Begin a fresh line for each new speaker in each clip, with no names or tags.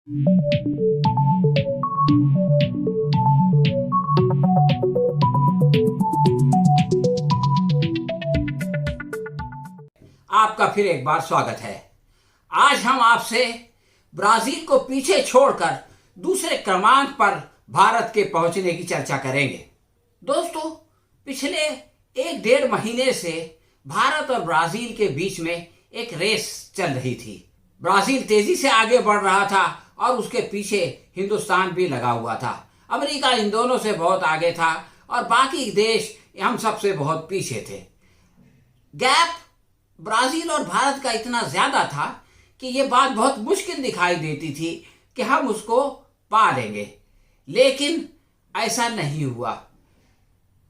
आपका फिर एक बार स्वागत है। आज हम आपसे ब्राजील को पीछे छोड़कर दूसरे क्रमांक पर भारत के पहुंचने की चर्चा करेंगे। दोस्तों, पिछले 1-1.5 महीने से भारत और ब्राजील के बीच में एक रेस चल रही थी। ब्राजील तेजी से आगे बढ़ रहा था और उसके पीछे हिंदुस्तान भी लगा हुआ था। अमेरिका इन दोनों से बहुत आगे था और बाकी देश हम सबसे बहुत पीछे थे। गैप ब्राजील और भारत का इतना ज्यादा था कि ये बात बहुत मुश्किल दिखाई देती थी कि हम उसको पा लेंगे, लेकिन ऐसा नहीं हुआ।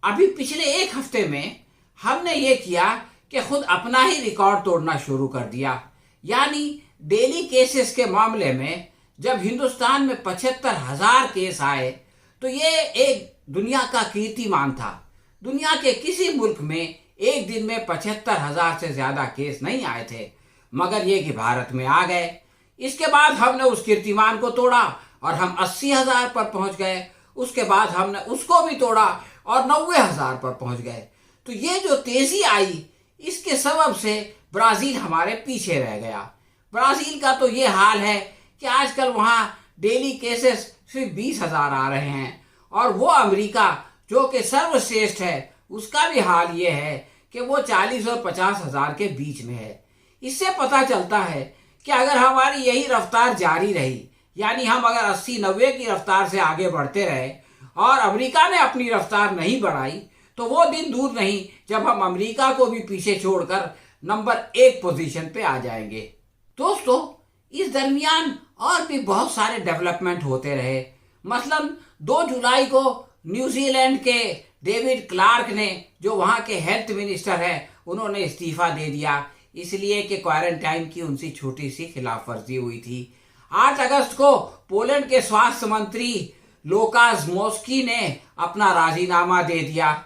अभी पिछले एक हफ्ते में हमने ये किया कि खुद अपना ही रिकॉर्ड तोड़ना शुरू कर दिया। यानी डेली केसेस के मामले में जब हिंदुस्तान में 75,000 केस आए तो ये एक दुनिया का कीर्तिमान था। दुनिया के किसी मुल्क में एक दिन में 75,000 से ज्यादा केस नहीं आए थे, मगर ये कि भारत में आ गए। इसके बाद हमने उस कीर्तिमान को तोड़ा और हम 80,000 पर पहुंच गए। उसके बाद हमने उसको भी तोड़ा और 90,000 पर पहुंच गए। तो ये जो तेजी आई, इसके सबब से ब्राजील हमारे पीछे रह गया। ब्राजील का तो ये हाल है कि आजकल वहां डेली केसेस सिर्फ 20,000 आ रहे हैं और वो अमेरिका जो कि सर्वश्रेष्ठ है, उसका भी हाल ये है कि वो 40 और 50,000 के बीच में है। इससे पता चलता है कि अगर हमारी यही रफ्तार जारी रही, यानी हम अगर 80-90 की रफ्तार से आगे बढ़ते रहे और अमेरिका ने अपनी रफ्तार नहीं बढ़ाई, तो वो दिन दूर नहीं जब हम अमेरिका को भी पीछे छोड़कर नंबर 1 पोजीशन पे आ जाएंगे। दोस्तों, इस दरमियान और भी बहुत सारे डेवलपमेंट होते रहे। मसलन 2 जुलाई को न्यूजीलैंड के डेविड क्लार्क ने, जो वहां के हेल्थ मिनिस्टर हैं, उन्होंने इस्तीफा दे दिया, इसलिए कि क्वारंटाइन की उनसी छोटी सी खिलाफ वर्जी हुई थी। 8 अगस्त को पोलैंड के स्वास्थ्य मंत्री लोकास मोस्की ने अपना राजीनामा दे दिया,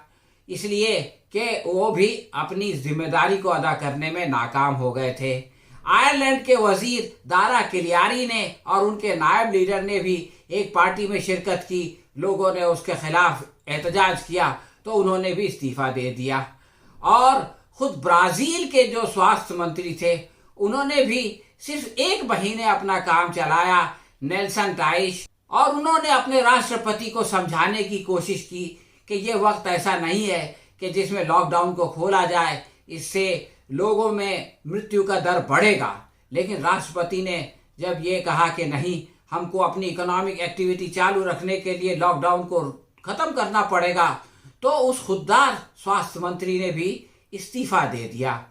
इसलिए कि वो भी अपनी जिम्मेदारी को अदा करने में नाकाम हो गए थे। आयरलैंड के वजीर दारा किलियारी ने और उनके नायब लीडर ने भी एक पार्टी में शिरकत की। लोगों ने उसके खिलाफ एहतजाज किया तो उन्होंने भी इस्तीफा दे दिया। और खुद ब्राजील के जो स्वास्थ्य मंत्री थे, उन्होंने भी सिर्फ 1 महीने अपना काम चलाया, नेल्सन टाइश, और उन्होंने अपने राष्ट्रपति को समझाने की कोशिश की कि ये वक्त ऐसा नहीं है कि जिसमें लॉकडाउन को खोला जाए, इससे लोगों में मृत्यु का दर बढ़ेगा। लेकिन राष्ट्रपति ने जब ये कहा कि नहीं, हमको अपनी इकोनॉमिक एक्टिविटी चालू रखने के लिए लॉकडाउन को खत्म करना पड़ेगा, तो उस खुददार स्वास्थ्य मंत्री ने भी इस्तीफा दे दिया।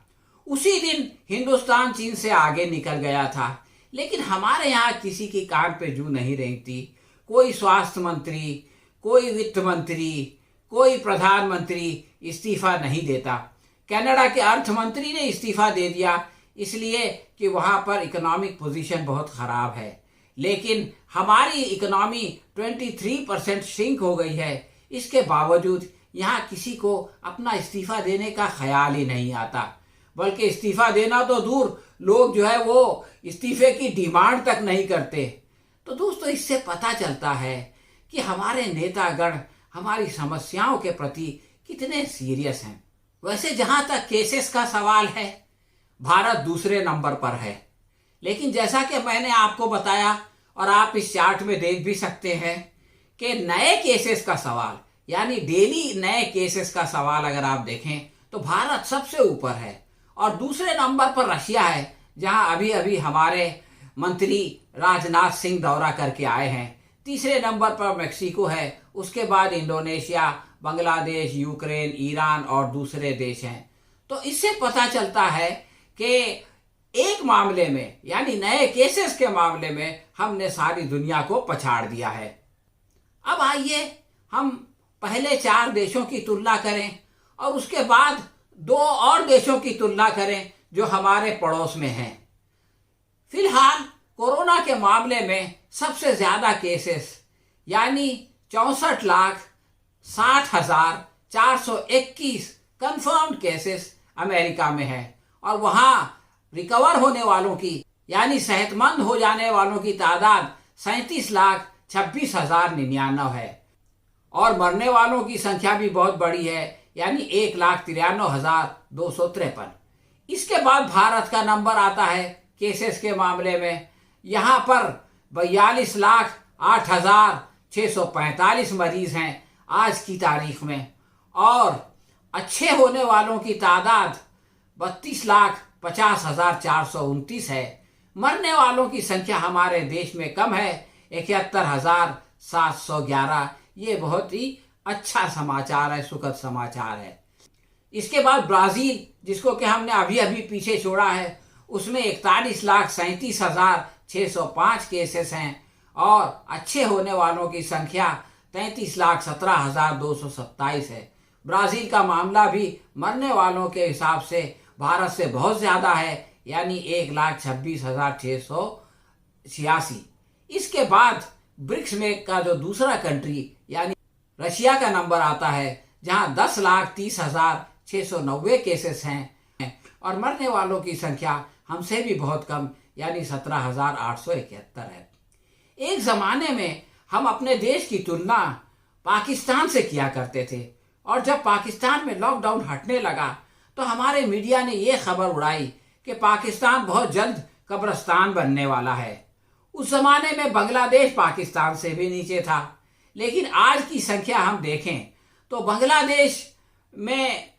उसी दिन हिंदुस्तान चीन से आगे निकल गया था, लेकिन हमारे यहाँ किसी की कान पे जू नहीं रेंगती। कोई स्वास्थ्य मंत्री, कोई वित्त मंत्री, कोई प्रधानमंत्री इस्तीफा नहीं देता। कनाडा के अर्थ मंत्री ने इस्तीफा दे दिया, इसलिए कि वहां पर इकोनॉमिक पोजीशन बहुत खराब है। लेकिन हमारी इकोनॉमी 23% श्रिंक हो गई है। इसके बावजूद यहाँ किसी को अपना इस्तीफा देने का ख्याल ही नहीं आता, बल्कि इस्तीफा देना तो दूर, लोग जो है वो इस्तीफे की डिमांड तक नहीं करते। तो दोस्तों, इससे पता चलता है कि हमारे नेतागण हमारी समस्याओं के प्रति कितने सीरियस हैं। वैसे जहां तक केसेस का सवाल है, भारत दूसरे नंबर पर है। लेकिन जैसा कि मैंने आपको बताया और आप इस चार्ट में देख भी सकते हैं कि नए केसेस का सवाल, यानी डेली नए केसेस का सवाल अगर आप देखें तो भारत सबसे ऊपर है और दूसरे नंबर पर रशिया है, जहां अभी अभी हमारे मंत्री राजनाथ सिंह दौरा करके आए हैं। तीसरे नंबर पर मेक्सिको है, उसके बाद इंडोनेशिया, बांग्लादेश, यूक्रेन, ईरान और दूसरे देश हैं। तो इससे पता चलता है कि एक मामले में, यानी नए केसेस के मामले में, हमने सारी दुनिया को पछाड़ दिया है। अब आइए हम पहले 4 देशों की तुलना करें और उसके बाद 2 और देशों की तुलना करें जो हमारे पड़ोस में हैं। फिलहाल कोरोना के मामले में सबसे ज्यादा केसेस, यानी 64,60,421 कंफर्म्ड केसेस अमेरिका में है और वहां रिकवर होने वालों की, यानी सेहतमंद हो जाने वालों की तादाद 37,26,099 है और मरने वालों की संख्या भी बहुत बड़ी है, यानी 1,93,253। इसके बाद भारत का नंबर आता है केसेस के मामले में। यहाँ पर 42,08,645 मरीज हैं आज की तारीख में और अच्छे होने वालों की तादाद 32,50,429 है। मरने वालों की संख्या हमारे देश में कम है, 71,711। ये बहुत ही अच्छा समाचार है, सुखद समाचार है। इसके बाद ब्राजील, जिसको कि हमने अभी अभी पीछे छोड़ा है, उसमें 41,37,605 केसेस हैं और अच्छे होने वालों की संख्या 33,17,227 है। ब्राजील का मामला भी मरने वालों के हिसाब से भारत से बहुत ज़्यादा है, यानी 1,26,686। इसके बाद ब्रिक्स में का जो दूसरा कंट्री यानी रशिया का नंबर आता है, जहां 10,30,690 केसेस हैं और मरने वालों की संख्या हमसे भी बहुत कम, यानी 17,871 है। एक ज़माने में हम अपने देश की तुलना पाकिस्तान से किया करते थे और जब पाकिस्तान में लॉकडाउन हटने लगा तो हमारे मीडिया ने यह खबर उड़ाई कि पाकिस्तान बहुत जल्द कब्रिस्तान बनने वाला है। उस जमाने में बांग्लादेश पाकिस्तान से भी नीचे था, लेकिन आज की संख्या हम देखें तो बांग्लादेश में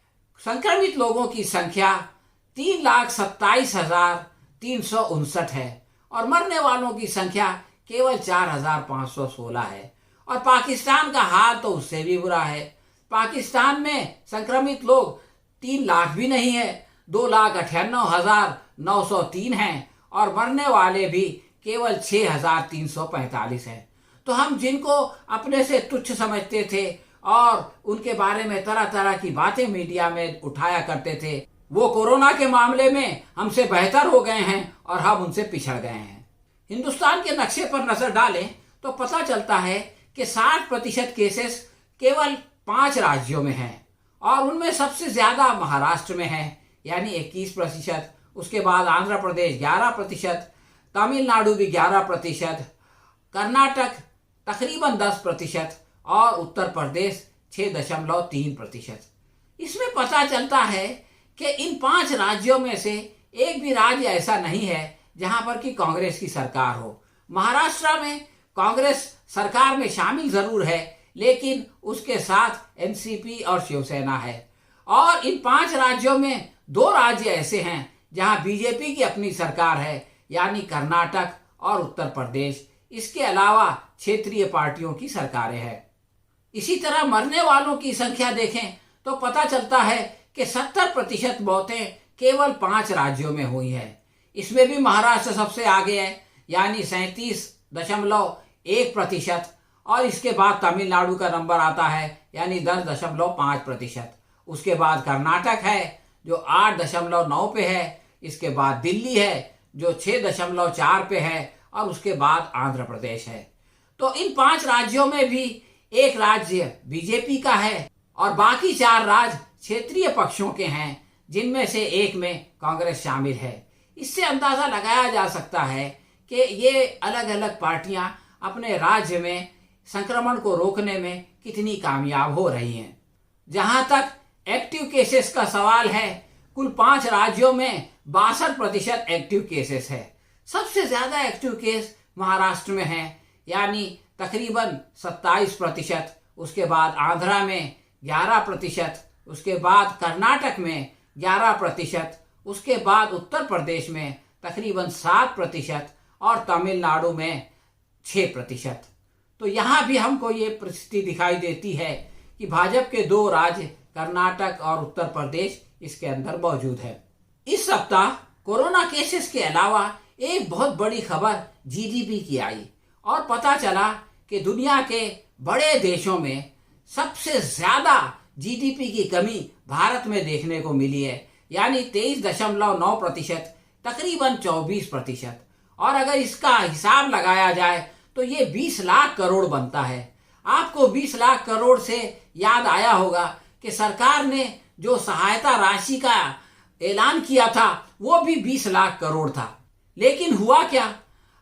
संक्रमित लोगों की संख्या 3,27,359 है और मरने वालों की संख्या केवल 4,516 है। और पाकिस्तान का हाल तो उससे भी बुरा है। पाकिस्तान में संक्रमित लोग 3 लाख भी नहीं है, 2,98,903 हैं और मरने वाले भी केवल 6,345 हैं। तो हम जिनको अपने से तुच्छ समझते थे और उनके बारे में तरह तरह की बातें मीडिया में उठाया करते थे, वो कोरोना के मामले में हमसे बेहतर हो गए हैं और हम उनसे पिछड़ गए हैं। हिंदुस्तान के नक्शे पर नजर डालें तो पता चलता है कि 60% केसेस केवल 5 राज्यों में हैं और उनमें सबसे ज्यादा महाराष्ट्र में है, यानी 21%। उसके बाद आंध्र प्रदेश 11%, तमिलनाडु भी 11%, कर्नाटक तकरीबन 10% और उत्तर प्रदेश 6.3%। इसमें पता चलता है कि इन 5 राज्यों में से एक भी राज्य ऐसा नहीं है जहां पर कि कांग्रेस की सरकार हो। महाराष्ट्र में कांग्रेस सरकार में शामिल जरूर है, लेकिन उसके साथ एनसीपी और शिवसेना है। और इन 5 राज्यों में 2 राज्य ऐसे हैं जहां बीजेपी की अपनी सरकार है, यानी कर्नाटक और उत्तर प्रदेश। इसके अलावा क्षेत्रीय पार्टियों की सरकारें हैं। इसी तरह मरने वालों की संख्या देखें तो पता चलता है कि 70% मौतें केवल 5 राज्यों में हुई है। इसमें भी महाराष्ट्र सबसे आगे है, यानी 37.1%। और इसके बाद तमिलनाडु का नंबर आता है, यानी 10.5%। उसके बाद कर्नाटक है जो 8.9 पे है। इसके बाद दिल्ली है जो 6.4 पे है और उसके बाद आंध्र प्रदेश है। तो इन 5 राज्यों में भी एक राज्य बीजेपी का है और बाकी 4 राज्य क्षेत्रीय पक्षों के हैं, जिनमें से एक में कांग्रेस शामिल है। इससे अंदाजा लगाया जा सकता है कि ये अलग अलग पार्टियां अपने राज्य में संक्रमण को रोकने में कितनी कामयाब हो रही हैं। जहां तक एक्टिव केसेस का सवाल है, कुल 5 राज्यों में 62% एक्टिव केसेस है। सबसे ज्यादा एक्टिव केस महाराष्ट्र में है, यानी तकरीबन 27%। उसके बाद आंध्रा में 11%, उसके बाद कर्नाटक में 11%, उसके बाद उत्तर प्रदेश में तकरीबन 7% और तमिलनाडु में 6%। तो यहाँ भी हमको ये परिस्थिति दिखाई देती है कि भाजपा के 2 राज्य कर्नाटक और उत्तर प्रदेश इसके अंदर मौजूद है। इस सप्ताह कोरोना केसेस के अलावा एक बहुत बड़ी खबर जीडीपी की आई और पता चला कि दुनिया के बड़े देशों में सबसे ज्यादा जीडीपी की कमी भारत में देखने को मिली है, यानी 23.9%, तकरीबन 24%। और अगर इसका हिसाब लगाया जाए तो ये 20 लाख करोड़ बनता है। आपको 20 लाख करोड़ से याद आया होगा कि सरकार ने जो सहायता राशि का ऐलान किया था वो भी 20 लाख करोड़ था। लेकिन हुआ क्या,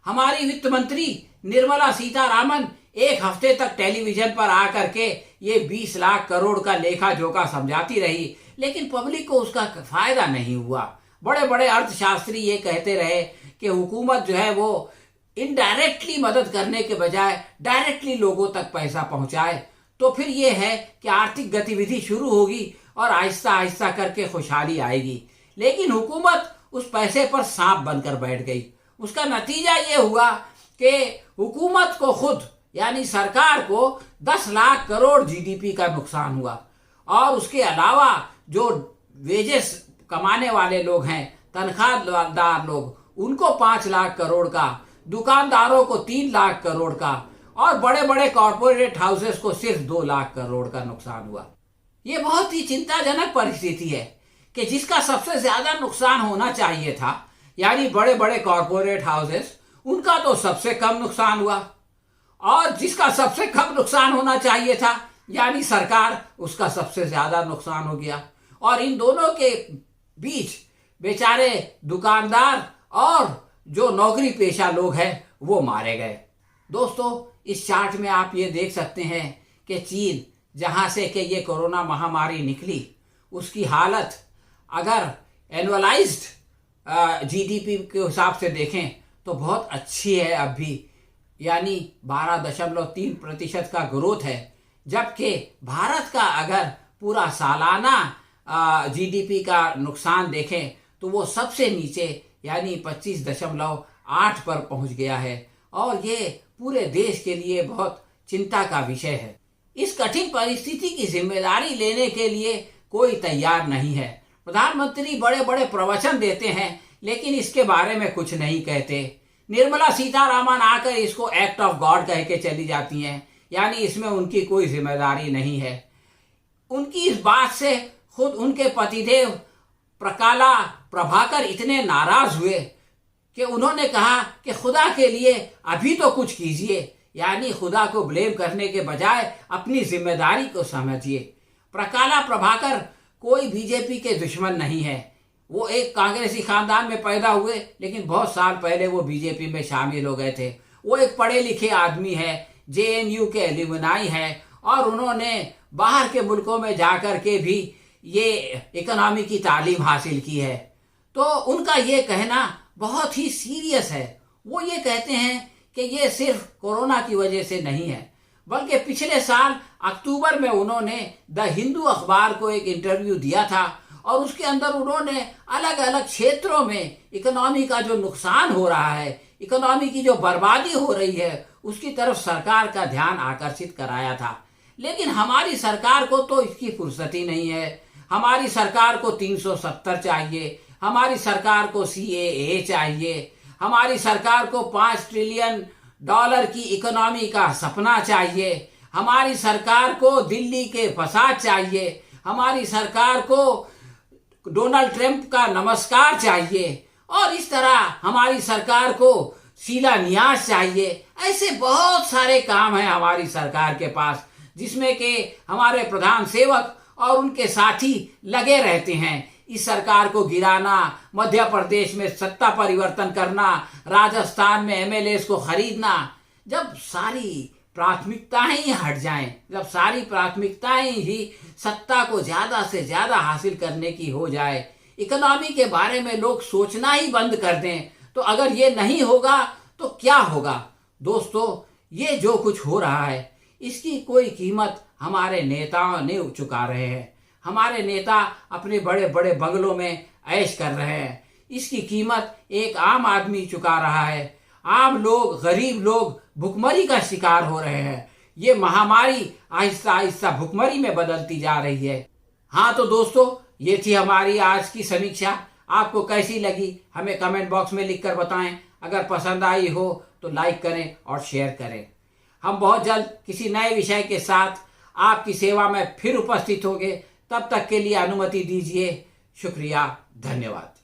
हमारी वित्त मंत्री निर्मला सीतारामन एक हफ्ते तक टेलीविजन पर आकर के ये 20 लाख करोड़ का लेखा जोखा समझाती रही, लेकिन पब्लिक को उसका फायदा नहीं हुआ। बड़े बड़े अर्थशास्त्री ये कहते रहे कि हुकूमत जो है वो इनडायरेक्टली मदद करने के बजाय डायरेक्टली लोगों तक पैसा पहुंचाए, तो फिर ये है कि आर्थिक गतिविधि शुरू होगी और आहिस्ता आहिस्ता करके खुशहाली आएगी। लेकिन हुकूमत उस पैसे पर सांप बनकर बैठ गई। उसका नतीजा ये हुआ कि हुकूमत को खुद यानी सरकार को 10 लाख करोड़ जीडीपी का नुकसान हुआ, और उसके अलावा जो वेजेस कमाने वाले लोग हैं, तनख्वाहदार लोग, उनको 5 लाख करोड़ का, दुकानदारों को 3 लाख करोड़ का, और बड़े बड़े कॉरपोरेट हाउसेस को सिर्फ 2 लाख करोड़ का नुकसान हुआ। ये बहुत ही चिंताजनक परिस्थिति है कि जिसका सबसे ज्यादा नुकसान होना चाहिए था यानी बड़े बड़े कॉरपोरेट हाउसेस, उनका तो सबसे कम नुकसान हुआ, और जिसका सबसे कम नुकसान होना चाहिए था यानी सरकार, उसका सबसे ज्यादा नुकसान हो गया। और इन दोनों के बीच बेचारे दुकानदार और जो नौकरी पेशा लोग हैं वो मारे गए। दोस्तों, इस चार्ट में आप ये देख सकते हैं कि चीन जहां से कि ये कोरोना महामारी निकली, उसकी हालत अगर एनुअलाइज्ड जीडीपी के हिसाब से देखें तो बहुत अच्छी है अब भी, यानी 12.3% का ग्रोथ है। जबकि भारत का अगर पूरा सालाना जीडीपी का नुकसान देखें तो वो सबसे नीचे यानी 25.8 पर पहुंच गया है, और ये पूरे देश के लिए बहुत चिंता का विषय है। इस कठिन परिस्थिति की जिम्मेदारी लेने के लिए कोई तैयार नहीं है। प्रधानमंत्री बड़े बड़े प्रवचन देते हैं लेकिन इसके बारे में कुछ नहीं कहते। निर्मला सीतारामन आकर इसको एक्ट ऑफ गॉड कह के चली जाती हैं, यानी इसमें उनकी कोई जिम्मेदारी नहीं है। उनकी इस बात से खुद उनके पतिदेव प्रकाला प्रभाकर इतने नाराज हुए कि उन्होंने कहा कि खुदा के लिए अभी तो कुछ कीजिए, यानी खुदा को ब्लेम करने के बजाय अपनी जिम्मेदारी को समझिए। प्रकाला प्रभाकर कोई बीजेपी के दुश्मन नहीं है। वो एक कांग्रेसी खानदान में पैदा हुए लेकिन बहुत साल पहले वो बीजेपी में शामिल हो गए थे। वो एक पढ़े लिखे आदमी है, जेएनयू के एल्यूमनाई है, और उन्होंने बाहर के मुल्कों में जाकर के भी ये इकोनॉमी की तालीम हासिल की है। तो उनका ये कहना बहुत ही सीरियस है। वो ये कहते हैं कि ये सिर्फ कोरोना की वजह से नहीं है, बल्कि पिछले साल अक्टूबर में उन्होंने द हिंदू अखबार को एक इंटरव्यू दिया था, और उसके अंदर उन्होंने अलग अलग क्षेत्रों में इकोनॉमी का जो नुकसान हो रहा है, इकोनॉमी की जो बर्बादी हो रही है, उसकी तरफ सरकार का ध्यान आकर्षित कराया था। लेकिन हमारी सरकार को तो इसकी फुर्सत ही नहीं है। हमारी सरकार को 370 चाहिए, हमारी सरकार को CAA चाहिए, हमारी सरकार को $5 ट्रिलियन की इकोनॉमी का सपना चाहिए, हमारी सरकार को दिल्ली के फसाद चाहिए, हमारी सरकार को डोनाल्ड ट्रंप का नमस्कार चाहिए, और इस तरह हमारी सरकार को शिलान्यास चाहिए। ऐसे बहुत सारे काम हैं हमारी सरकार के पास जिसमें कि हमारे प्रधान सेवक और उनके साथी लगे रहते हैं। इस सरकार को गिराना, मध्य प्रदेश में सत्ता परिवर्तन करना, राजस्थान में MLAs को खरीदना। जब सारी प्राथमिकताएं ही हट जाएं, जब सारी प्राथमिकताएं ही सत्ता को ज्यादा से ज्यादा हासिल करने की हो जाए, इकोनॉमी के बारे में लोग सोचना ही बंद कर दें, तो अगर ये नहीं होगा तो क्या होगा? दोस्तों, ये जो कुछ हो रहा है इसकी कोई कीमत हमारे नेताओं ने चुका रहे हैं। हमारे नेता अपने बड़े बड़े बंगलों में ऐश कर रहे हैं। इसकी कीमत एक आम आदमी चुका रहा है। आम लोग, गरीब लोग भुखमरी का शिकार हो रहे हैं। ये महामारी आहिस्ता आहिस्ता भुखमरी में बदलती जा रही है। हाँ तो दोस्तों, ये थी हमारी आज की समीक्षा। आपको कैसी लगी हमें कमेंट बॉक्स में लिखकर बताएं। अगर पसंद आई हो तो लाइक करें और शेयर करें। हम बहुत जल्द किसी नए विषय के साथ आपकी सेवा में फिर उपस्थित होंगे। तब तक के लिए अनुमति दीजिए। शुक्रिया, धन्यवाद।